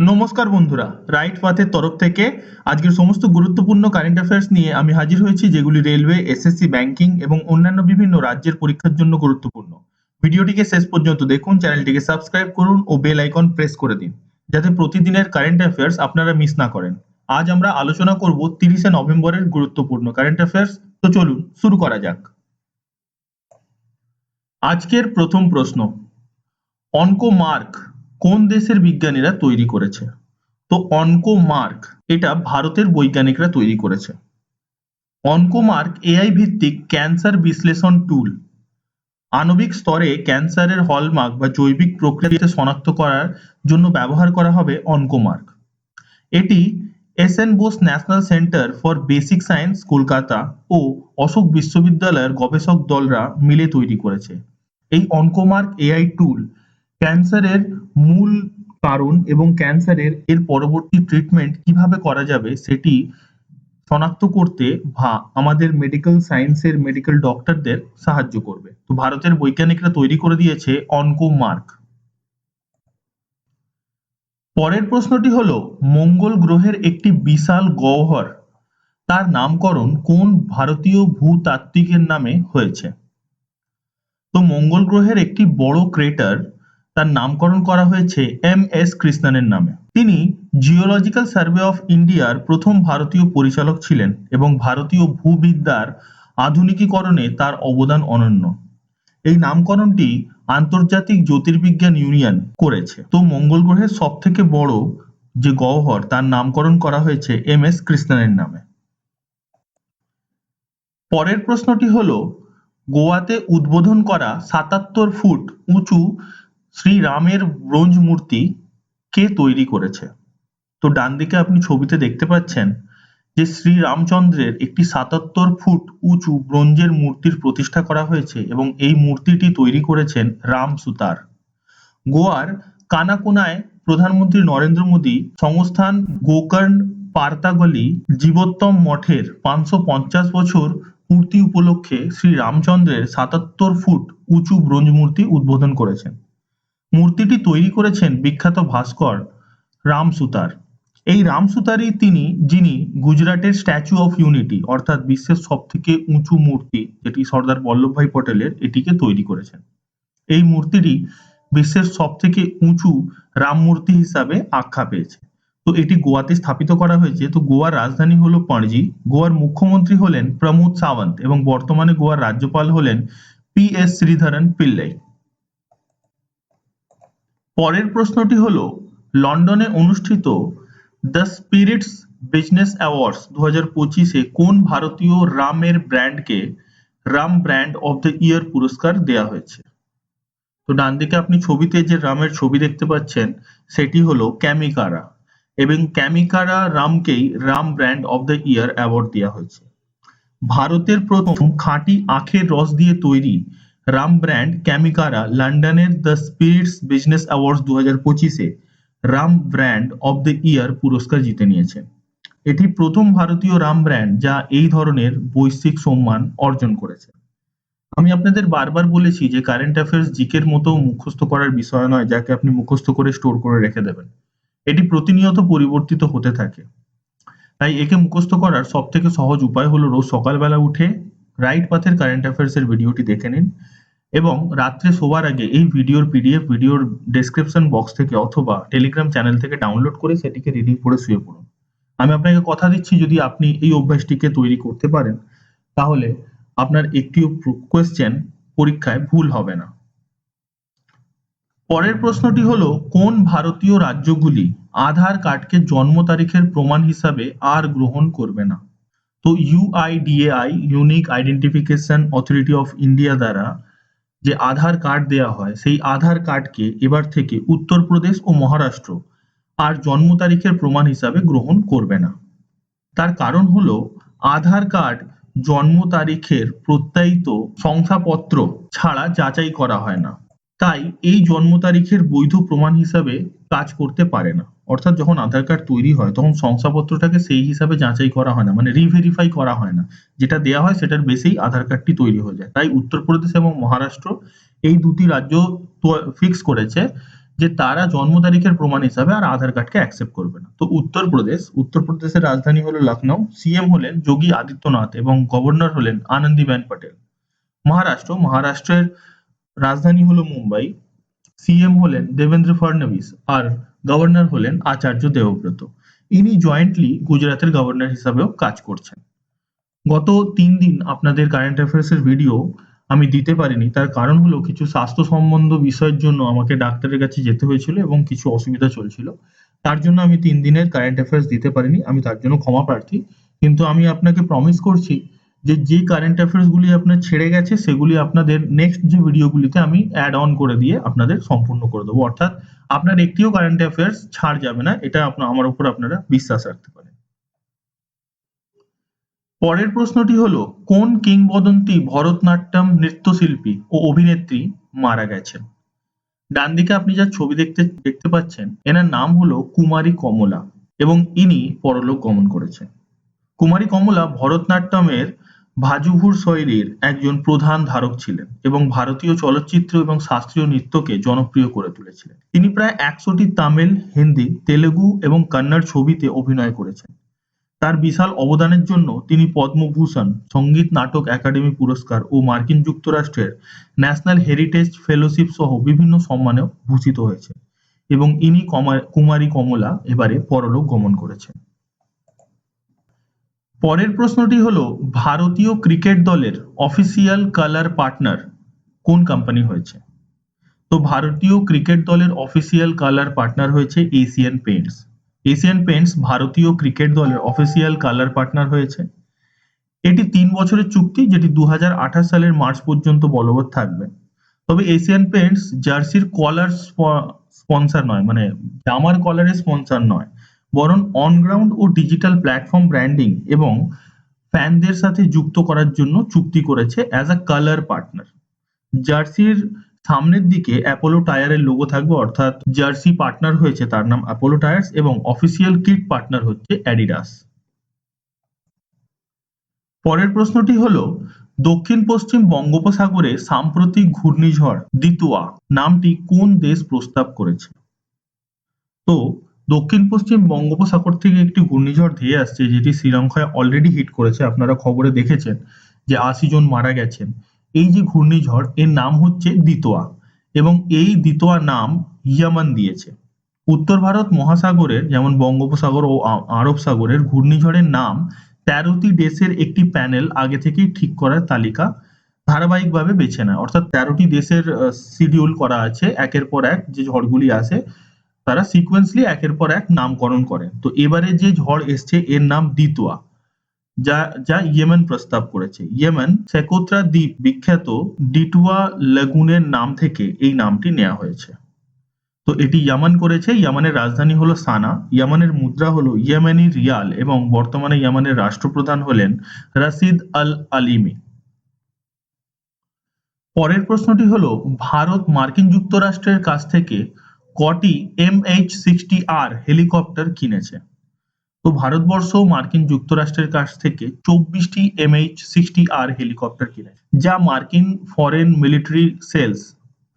নমস্কার বন্ধুরা, রাইট পাথের তরফ থেকে আজকের সমস্ত গুরুত্বপূর্ণ কারেন্ট অ্যাফেয়ার্স নিয়ে আমি হাজির হয়েছি, যেগুলি রেলওয়ে, এসএসসি, ব্যাংকিং এবং অন্যান্য বিভিন্ন রাজ্যের পরীক্ষার জন্য গুরুত্বপূর্ণ। ভিডিওটিকে শেষ পর্যন্ত দেখুন, চ্যানেলটিকে সাবস্ক্রাইব করুন ও বেল আইকন প্রেস করে দিন, যাতে প্রতিদিনের কারেন্ট অ্যাফেয়ার্স আপনারা মিস না করেন। আজ আমরা আলোচনা করব 30শে নভেম্বরের গুরুত্বপূর্ণ কারেন্ট অ্যাফেয়ার্স। তো চলুন শুরু করা যাক। আজকের প্রথম প্রশ্ন, অনকোমার্ক কোন দেশের বিজ্ঞানীরা তৈরি করেছে? তো অনকোমার্ক এটা ভারতের বৈজ্ঞানিকরা তৈরি করেছে। অনকোমার্ক এআই ভিত্তিক ক্যান্সার বিশ্লেষণ টুল। আণবিক স্তরে ক্যান্সারের হলমার্ক বা জৈবিক প্রক্রিয়াতে শনাক্ত করার জন্য ব্যবহার করা হবে অনকোমার্ক। এটি S N. Bose national centre for basic science Kolkata ও অশোক বিশ্ববিদ্যালয়ের গবেষক দলরা মিলে তৈরি করেছে। এই অনকোমার্ক এআই টুল ক্যান্সারের মূল কারণ এবং ক্যান্সারের পরবর্তী ট্রিটমেন্ট কিভাবে করা যাবে সেটি শনাক্ত করতে আমাদের মেডিকেল সায়েন্সের মেডিকেল ডক্টরদের সাহায্য করবে। তো ভারতের বৈজ্ঞানিকরা তৈরি করে দিয়েছে অনকোমার্ক। পরের প্রশ্নটি হলো, মঙ্গল গ্রহের একটি বিশাল গহ্বর, তার নামকরণ কোন ভারতীয় ভূতাত্ত্বিকের নামে হয়েছে? তো মঙ্গল গ্রহের একটি বড় ক্রেটার, তার নামকরণ করা হয়েছে এম.এস. কৃষ্ণনের নামে। তিনি জিওলজিক্যাল সার্ভে অফ ইন্ডিয়ার প্রথম ভারতীয় পরিচালক ছিলেন এবং ভারতীয় ভূবিদ্যার আধুনিকীকরণে তার অবদান অনন্য। এই নামকরণটি আন্তর্জাতিক জ্যোতির্বিজ্ঞান ইউনিয়ন করেছে। তো মঙ্গল গ্রহের সব থেকে বড় যে গহ্বর, তার নামকরণ করা হয়েছে এম.এস. কৃষ্ণনের নামে। পরের প্রশ্নটি হলো, গোয়াতে উদ্বোধন করা ৭৭ ফুট উঁচু শ্রীরামের ব্রোঞ্জ মূর্তি কে তৈরি করেছে? তো ডান দিকে আপনি ছবিতে দেখতে পাচ্ছেন যে শ্রীরামচন্দ্রের একটি ৭৭ ফুট উঁচু ব্রোঞ্জের মূর্তির প্রতিষ্ঠা করা হয়েছে এবং এই মূর্তিটি তৈরি করেছেন রাম সুতার। গোয়ার কানাকুনায় প্রধানমন্ত্রী নরেন্দ্র মোদী সংস্থান গোকর্ণ পার্তাগলি জীবোত্তম মঠের ৫৫০ বছর পূর্তি উপলক্ষে শ্রী রামচন্দ্রের ৭৭ ফুট উঁচু ব্রোঞ্জ মূর্তি উদ্বোধন করেছেন। মূর্তিটি তৈরি করেছেন বিখ্যাত ভাস্কর রাম সুতার। এই রাম সুতারই তিনি, যিনি গুজরাটের স্ট্যাচু অফ ইউনিটি অর্থাৎ বিশ্বের সব থেকে উঁচু মূর্তি, যেটি সর্দার বল্লভভাই পটেলের, এটিকে তৈরি করেছেন। এই মূর্তিটি বিশ্বের সব থেকে উঁচু রাম মূর্তি হিসাবে আখ্যা পেয়েছে। তো এটি গোয়াতে স্থাপিত করা হয়েছে। তো গোয়ার রাজধানী হলো পণজি। গোয়ার মুখ্যমন্ত্রী হলেন প্রমোদ সাওয়ন্ত এবং বর্তমানে গোয়ার রাজ্যপাল হলেন পি.এস. শ্রীধরন পিল্লাই। পরের প্রশ্নটি হলো, লন্ডনে অনুষ্ঠিত দ্য স্পিরিটস বিজনেস অ্যাওয়ার্ডস 2025-এ কোন ভারতীয় রামের ব্র্যান্ডকে rum brand of the year পুরস্কার দেয়া হয়েছে? তো ডান দিকে আপনি ছবিতে যে রামের ছবি দেখতে পাচ্ছেন সেটি হলো ক্যামিকারা, এবং ক্যামিকারা রামকেই rum brand of the year award দেওয়া হয়েছে। ভারতের প্রথম খাঁটি আখের রস দিয়ে তৈরি রাম ব্র্যান্ড ক্যামিকারা লন্ডনের দ্য স্পিরিটস বিজনেস অ্যাওয়ার্ডস 2025-এ rum brand of the year পুরস্কার জিতে নিয়েছে। এটি প্রথম ভারতীয় রাম ব্র্যান্ড যা এই ধরনের বৈশ্বিক সম্মান অর্জন করেছে। আমি আপনাদের বারবার বলেছি যে কারেন্ট অ্যাফেয়ার্স জিকের মতো মুখস্থ করার বিষয় নয়, যাকে আপনি মুখস্থ করে স্টোর করে রেখে দেবেন। এটি প্রতিনিয়ত পরিবর্তিত হতে থাকে। তাই একে মুখস্থ করার সব থেকে সহজ উপায় হলো রোজ সকালবেলা উঠে রাইট পাথের কারেন্ট অ্যাফেয়ার্স এর ভিডিওটি দেখে নিন এবং রাত্রে শোবার আগে এই ভিডিওর পিডিএফ ভিডিওর ডেসক্রিপশন বক্স থেকে অথবা টেলিগ্রাম চ্যানেল থেকে ডাউনলোড করে সেটিকে রিডিং পড়ে শুয়ে পড়ুন। আমি আপনাকে কথা দিচ্ছি, যদি আপনি এই অভ্যাসটিকে তৈরি করতে পারেন তাহলে আপনার একটিও কোয়েশ্চেন পরীক্ষায় ভুল হবে না। পরের প্রশ্নটি হলো, কোন ভারতীয় রাজ্যগুলি আধার কার্ডকে জন্ম তারিখের প্রমাণ হিসাবে আর গ্রহণ করবে না? তো UIDAI unique identification authority of India দ্বারা যে আধার কার্ড দেওয়া হয়, সেই আধার কার্ডকে এবার থেকে উত্তরপ্রদেশ ও মহারাষ্ট্র আর জন্ম তারিখের প্রমাণ হিসাবে গ্রহণ করবে না। তার কারণ হলো, আধার কার্ড জন্ম তারিখের প্রত্যায়িত শংসাপত্র ছাড়া যাচাই করা হয় না, তাই এই জন্ম তারিখের বৈধ প্রমাণ হিসাবে কাজ করতে পারে না। অর্থাৎ যখন আধার কার্ড তৈরি হয় তখন শংসাপত্রটাকে সেই হিসাবে যাচাই করা হয় না, মানে রিভেরিফাই করা হয় না। যেটা দেওয়া হয় সেটার বেসেই আধার কার্ডটি তৈরি হয়ে যায়। তাই উত্তরপ্রদেশ এবং মহারাষ্ট্র এই দুটি রাজ্য ফিক্স করেছে যে তারা জন্ম তারিখের প্রমাণ হিসাবে আর আধার কার্ডকে অ্যাকসেপ্ট করবে না। তো উত্তরপ্রদেশের রাজধানী হলো লখনউ, সিএম হলেন যোগী আদিত্যনাথ এবং গভর্নর হলেন আনন্দীবেন পটেল। মহারাষ্ট্রের রাজধানী হলো মুম্বাই, সিএম হলেন দেবেন্দ্র ফডনবিস আর গভর্নর হলেন আচার্য দেবব্রত। ইনি জয়েন্টলি গুজরাটের গভর্নর হিসাবেও কাজ করছেন। গত 3 দিন আপনাদের কারেন্ট অ্যাফেয়ার্স এর ভিডিও আমি দিতে পারিনি, তার কারণ হলো কিছু স্বাস্থ্য সম্বন্ধ বিষয়ের জন্য আমাকে ডাক্তারের কাছে যেতে হয়েছিল এবং কিছু অসুবিধা চলছিল। তার জন্য আমি 3 দিনের কারেন্ট অ্যাফেয়ার্স দিতে পারিনি, আমি তার জন্য ক্ষমা প্রার্থী। কিন্তু আমি আপনাকে প্রমিস করছি যে যে কারেন্ট অ্যাফেয়ার্স গুলি আপনার ছেড়ে গেছে সেগুলি আপনাদের নেক্সট যে ভিডিওগুলিতে আমি অ্যাড অন করে দিয়ে আপনাদের সম্পূর্ণ করে দেবো। অর্থাৎ আপনার একটিও কারেন্ট অ্যাফেয়ার্স ছাড় যাবে না, এটা আমার উপর আপনারা বিশ্বাস রাখতে পারেন। পরের প্রশ্নটি হলো, কোন কিংবদন্তি ভরতনাট্যম নৃত্যশিল্পী ও অভিনেত্রী মারা গেছেন? ডান দিকে আপনি যার ছবি দেখতে পাচ্ছেন, এনার নাম হলো কুমারী কমলা এবং ইনি পরলোক গমন করেছেন। কুমারী কমলা ভরতনাট্যমের ভাজুভুর শৈলীর একজন প্রধান ধারক ছিলেন এবং ভারতীয় চলচ্চিত্র এবং শাস্ত্রীয় নৃত্যকে জনপ্রিয় করে তুলেছিলেন। তিনি প্রায় 100টি তামিল, হিন্দি, তেলুগু এবং কন্নড় ছবিতে অভিনয় করেছেন। তার বিশাল অবদানের জন্য তিনি পদ্মভূষণ, সঙ্গীত নাটক একাডেমি পুরস্কার ও মার্কিন যুক্তরাষ্ট্রের ন্যাশনাল হেরিটেজ ফেলোশিপ সহ বিভিন্ন সম্মানেও ভূষিত হয়েছেন এবং ইনি কুমারী কমলা এবারে পরলোক গমন করেছেন। পরের প্রশ্নটি হলো, ভারতীয় ক্রিকেট দলের অফিসিয়াল কালার পার্টনার কোন কোম্পানি হয়েছে? তো ভারতীয় ক্রিকেট দলের অফিসিয়াল কালার পার্টনার হয়েছে এশিয়ান পেইন্টস। এশিয়ান পেইন্টস ভারতীয় ক্রিকেট দলের অফিসিয়াল কালার পার্টনার হয়েছে। এটি 3 বছরের চুক্তি, যেটি 2028 সালের মার্চ পর্যন্ত বলবৎ থাকবে। তবে এশিয়ান পেইন্টস জার্সির কলার স্পন্সর নয়, মানে জামার কলারের স্পন্সর নয়, বরং অন গ্রাউন্ড ও ডিজিটাল প্ল্যাটফর্ম ব্র্যান্ডিং এবং ফ্যানদের সাথে যুক্ত করার জন্য চুক্তি করেছে অ্যাজ আ কালার পার্টনার। জার্সির সামনের দিকে অ্যাপোলো টায়ারের লোগো থাকবে, অর্থাৎ জার্সি পার্টনার হয়েছে তার নাম অ্যাপোলো টায়ার্স এবং অফিসিয়াল কিট পার্টনার হচ্ছে অ্যাডিডাস। পরের প্রশ্নটি হলো, দক্ষিণ পশ্চিম বঙ্গোপসাগরে সাম্প্রতিক ঘূর্ণিঝড় দিতোয়া নামটি কোন দেশ প্রস্তাব করেছে? তো দক্ষিণ পশ্চিম বঙ্গোপসাগর থেকে একটি ঘূর্ণিঝড় ধেয়ে আসছে, যেটি শ্রীলঙ্কায় অলরেডি হিট করেছে। আপনারা খবরে দেখেছেন যে 80 জন মারা গেছেন। এই যে ঘূর্ণিঝড়, এর নাম হচ্ছে দিতোয়া এবং এই দিতোয়া নাম ইয়ামান দিয়েছে। উত্তর ভারত মহাসাগরের যেমন বঙ্গোপসাগর ও আরব সাগরের ঘূর্ণিঝড়ের নাম 13টি দেশের একটি প্যানেল আগে থেকেই ঠিক করার তালিকা ধারাবাহিকভাবে বেছে নেয়। অর্থাৎ 13টি দেশের শিডিউল করা আছে, একের পর এক যে ঝড়গুলি আসে তারা সিকোয়েন্সলি একের পর এক নামকরণ করে। তো এবারে যে ঝড় এসছে এর নাম দিতোয়া, যা ইয়েমেন প্রস্তাব করেছে। ইয়েমেন সেকোত্রা দ্বীপ বিখ্যাত দিতোয়া লেগুনের নাম থেকে এই নামটি নেওয়া হয়েছে। তো এটি ইয়ামান করেছে। ইয়ামানের রাজধানী হলো সানা, ইয়ামানের মুদ্রা হলো ইয়েমেনি রিয়াল এবং বর্তমানে ইয়ামানের রাষ্ট্রপ্রধান হলেন রাশিদ আল আলিমি। পরের প্রশ্নটি হলো, ভারত মার্কিন যুক্তরাষ্ট্রের কাছ থেকে কটি MH-60R হেলিকপ্টার কিনেছে? তো ভারতবর্ষ মার্কিন যুক্তরাষ্ট্রের কাছ থেকে 24টি MH-60R হেলিকপ্টার কিনেছে, যা মার্কিন ফরেন মিলিটারি সেলস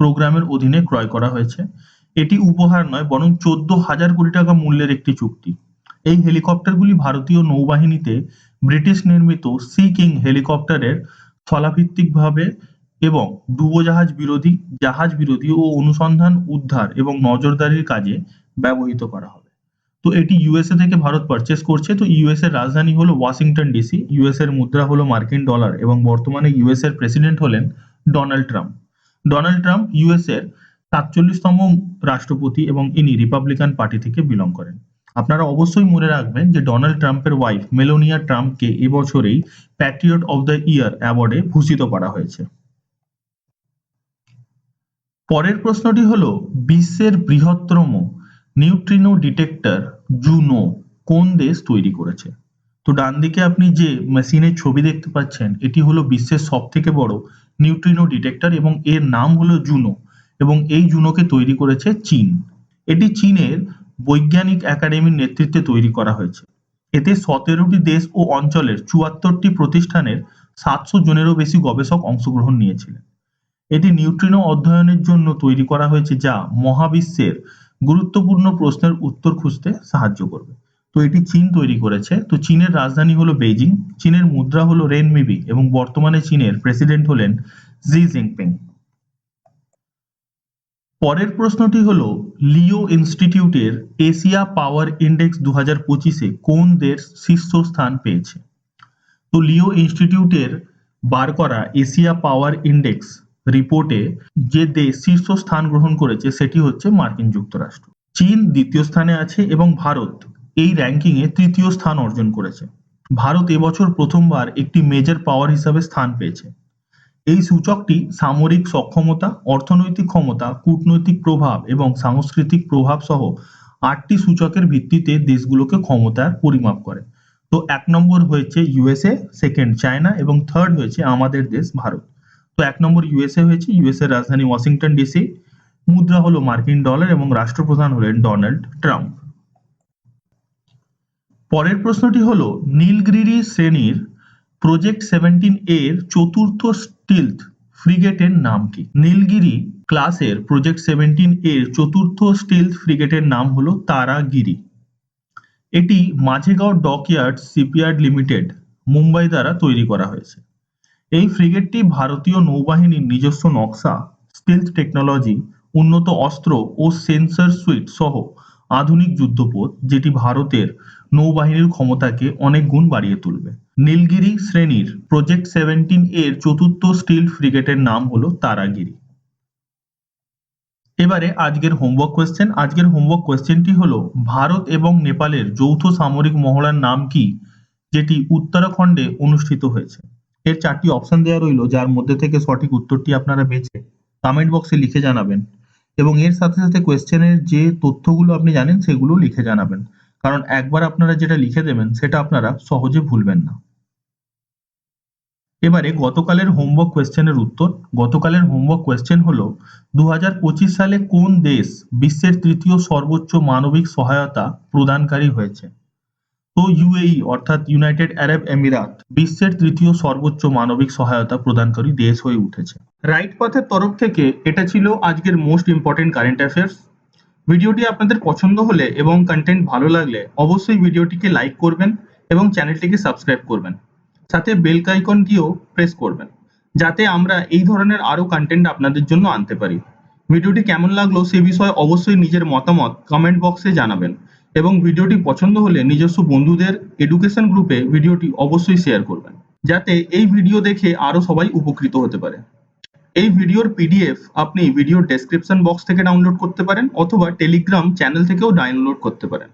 প্রোগ্রামের অধীনে ক্রয় করা হয়েছে। এটি উপহার নয়, বরং 14,000 কোটি টাকা মূল্যের একটি চুক্তি। এই হেলিকপ্টারগুলি ভারতীয় নৌবাহিনীতে ব্রিটিশ নির্মিত সি কিং হেলিকপ্টারের স্থলাভিষিক্তভাবে এবং জাহাজ বিরোধী ও অনুসন্ধান, উদ্ধার এবং নজরদারির কাজে ব্যবহৃত করা হবে। তো এটি ইউএসএ থেকে ভারত পারচেস করছে। তো ইউএস এর রাজধানী হলো ওয়াশিংটন ডিসি, ইউএস এর মুদ্রা হলো মার্কিন ডলার এবং বর্তমানে ইউএস এর প্রেসিডেন্ট হলেন Donald Trump. Donald Trump US এর 47তম রাষ্ট্রপতি এবং ইনি রিপাবলিকান পার্টি থেকে বিলং করেন। আপনারা অবশ্যই মনে রাখবেন যে ডোনাল্ড ট্রাম্পের ওয়াইফ মেলোনিয়া ট্রাম্পকে এবছরেই প্যাট্রিয়ট অফ দ্য ইয়ার অ্যাওয়ার্ডে ভূষিত করা হয়েছে। পরের প্রশ্নটি হলো, বিশ্বের বৃহত্তম নিউট্রিনো ডিটেক্টর জুনো কোন দেশ তৈরি করেছে? তো ডান দিকে আপনি যে মেশিনের ছবি দেখতে পাচ্ছেন, এটি হলো বিশ্বের সবথেকে বড় নিউট্রিনো ডিটেক্টর এবং এর নাম হলো জুনো এবং এই জুনোকে তৈরি করেছে চীন। এটি চীনের বৈজ্ঞানিক একাডেমির নেতৃত্বে তৈরি করা হয়েছে। এতে 17টি দেশ ও অঞ্চলের 74টি প্রতিষ্ঠানের 700 জনেরও বেশি গবেষক অংশগ্রহণ নিয়েছিলেন। এটি নিউট্রিনো অধ্যয়নের জন্য তৈরি করা হয়েছে, যা মহাবিশ্বের গুরুত্বপূর্ণ প্রশ্নের উত্তর খুঁজতে সাহায্য করবে। তো এটি চীন তৈরি করেছে। তো চীনের রাজধানী হলো বেইজিং, চীনের মুদ্রা হলো রেনমিবি এবং বর্তমানে চীনের প্রেসিডেন্ট হলেন জি জিনপিং। পরের প্রশ্নটি হলো, লিও ইনস্টিটিউটের এশিয়া পাওয়ার ইন্ডেক্স 2025-এ কোন দেশ শীর্ষস্থান পেয়েছে? তো লিও ইনস্টিটিউটের বার করা এশিয়া পাওয়ার ইন্ডেক্স রিপোর্টে যে দেশ শীর্ষস্থান গ্রহণ করেছে সেটি হচ্ছে মার্কিন যুক্তরাষ্ট্র। চীন দ্বিতীয় স্থানে আছে এবং ভারত এই র্যাঙ্কিংয়ে তৃতীয় স্থান অর্জন করেছে। ভারত এবছর প্রথমবার একটি মেজর পাওয়ার হিসাবে স্থান পেয়েছে। এই সূচকটি সামরিক সক্ষমতা, অর্থনৈতিক ক্ষমতা, কূটনৈতিক প্রভাব এবং সাংস্কৃতিক প্রভাব সহ 8টি সূচকের ভিত্তিতে দেশগুলোকে ক্ষমতার পরিমাপ করে। তো 1 নম্বর হয়েছে ইউএসএ, সেকেন্ড চায়না এবং থার্ড হয়েছে আমাদের দেশ ভারত। তো 1 নম্বর ইউএসএ হয়েছে, ইউএসএ এর রাজধানী ওয়াশিংটন ডিসি, মুদ্রা হলো মার্কিন ডলার এবং রাষ্ট্রপ্রধান হলেন ডোনাল্ড ট্রাম্প। পরের প্রশ্নটি হলো, নীলগিরি শ্রেণীর প্রজেক্ট 17 এর চতুর্থ স্টিলথ ফ্রিগেটের নাম কি? নীলগিরি ক্লাসের প্রজেক্ট 17 এর চতুর্থ স্টিলথ ফ্রিগেটের নাম হলো তারাগিরি। এটি মাঝেগাঁও ডকইয়ার্ড শিপইয়ার্ড লিমিটেড, মুম্বাই দ্বারা তৈরি করা হয়েছে। এই ফ্রিগেটটি ভারতীয় নৌবাহিনীর নিজস্ব নকশা, স্টিলথ টেকনোলজি, উন্নত অস্ত্র ও সেন্সর সুইট সহ আধুনিক যুদ্ধপোত, যেটি ভারতের নৌবাহিনীর ক্ষমতাকে অনেক গুণ বাড়িয়ে তুলবে। নীলগিরি শ্রেণীর প্রজেক্ট 17 এর চতুর্থ স্টিলথ ফ্রিগেটের নাম হলো তারাগিরি। এবারে আজকের হোমওয়ার্ক কোয়েশ্চেন। আজকের হোমওয়ার্ক কোয়েশ্চেনটি হলো, ভারত এবং নেপালের যৌথ সামরিক মহড়ার নাম কি, যেটি উত্তরাখণ্ডে অনুষ্ঠিত হয়েছে? এর 4টি অপশন দেওয়া রইল, যার মধ্যে থেকে সঠিক উত্তরটি আপনারা বেছে কমেন্ট বক্সে লিখে জানাবেন এবং এর সাথে সাথে কোয়েশ্চেনের যে তথ্যগুলো আপনি জানেন সেগুলো লিখে জানাবেন, কারণ একবার আপনারা যেটা লিখে দেবেন সেটা আপনারা সহজে ভুলবেন না। এবারে গতকালের হোমওয়ার্ক কোয়েশ্চেনের উত্তর। গতকালের হোমওয়ার্ক কোয়েশ্চেন হলো, 2025 সালে কোন দেশ বিশ্বের তৃতীয় সর্বোচ্চ মানবিক সহায়তা প্রদানকারী হয়েছে? তো ইউএই অর্থাৎ ইউনাইটেড আরব আমিরাত বিশ্বের তৃতীয় সর্বোচ্চ মানবিক সহায়তা প্রদানকারী দেশ হয়ে উঠেছে। রাইট পাথের তরফ থেকে এটা ছিল আজকের মোস্ট ইম্পর্টেন্ট কারেন্ট অ্যাফেয়ার্স। ভিডিওটি আপনাদের পছন্দ হলে এবং কন্টেন্ট ভালো লাগলে অবশ্যই ভিডিওটিকে লাইক করবেন এবং চ্যানেলটিকে সাবস্ক্রাইব করবেন, সাথে বেল আইকনটিও প্রেস করবেন, যাতে আমরা এই ধরনের আরো কন্টেন্ট আপনাদের জন্য আনতে পারি। ভিডিওটি কেমন লাগলো সে বিষয়ে অবশ্যই নিজের মতামত কমেন্ট বক্সে জানাবেন এবং ভিডিওটি পছন্দ হলে নিজস্ব বন্ধুদের এডুকেশন গ্রুপে ভিডিওটি অবশ্যই শেয়ার করবেন, যাতে এই ভিডিও দেখে আরো সবাই উপকৃত হতে পারে। এই ভিডিওর পিডিএফ আপনি ভিডিওর ডেসক্রিপশন বক্স থেকে ডাউনলোড করতে পারেন অথবা টেলিগ্রাম চ্যানেল থেকেও ডাউনলোড করতে পারেন।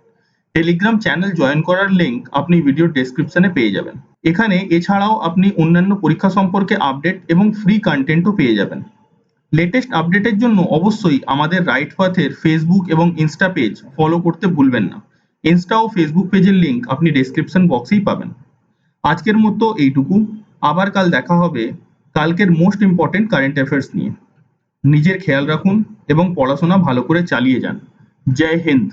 টেলিগ্রাম চ্যানেল জয়েন করার লিংক আপনি ভিডিওর ডেসক্রিপশনে পেয়ে যাবেন। এখানে এছাড়াও আপনি অন্যান্য পরীক্ষা সম্পর্কে আপডেট এবং ফ্রি কন্টেন্টও পেয়ে যাবেন। লেটেস্ট আপডেটের জন্য অবশ্যই আমাদের রাইট পাথের ফেসবুক এবং ইনস্টা পেজ ফলো করতে ভুলবেন না। ইনস্টা ও ফেসবুক পেজের লিংক আপনি ডেসক্রিপশন বক্সেই পাবেন। আজকের মতো এইটুকু। আবার কাল দেখা হবে কালকের মোস্ট ইম্পর্টেন্ট কারেন্ট অ্যাফেয়ার্স নিয়ে। নিজের খেয়াল রাখুন এবং পড়াশোনা ভালো করে চালিয়ে যান। জয় হিন্দ।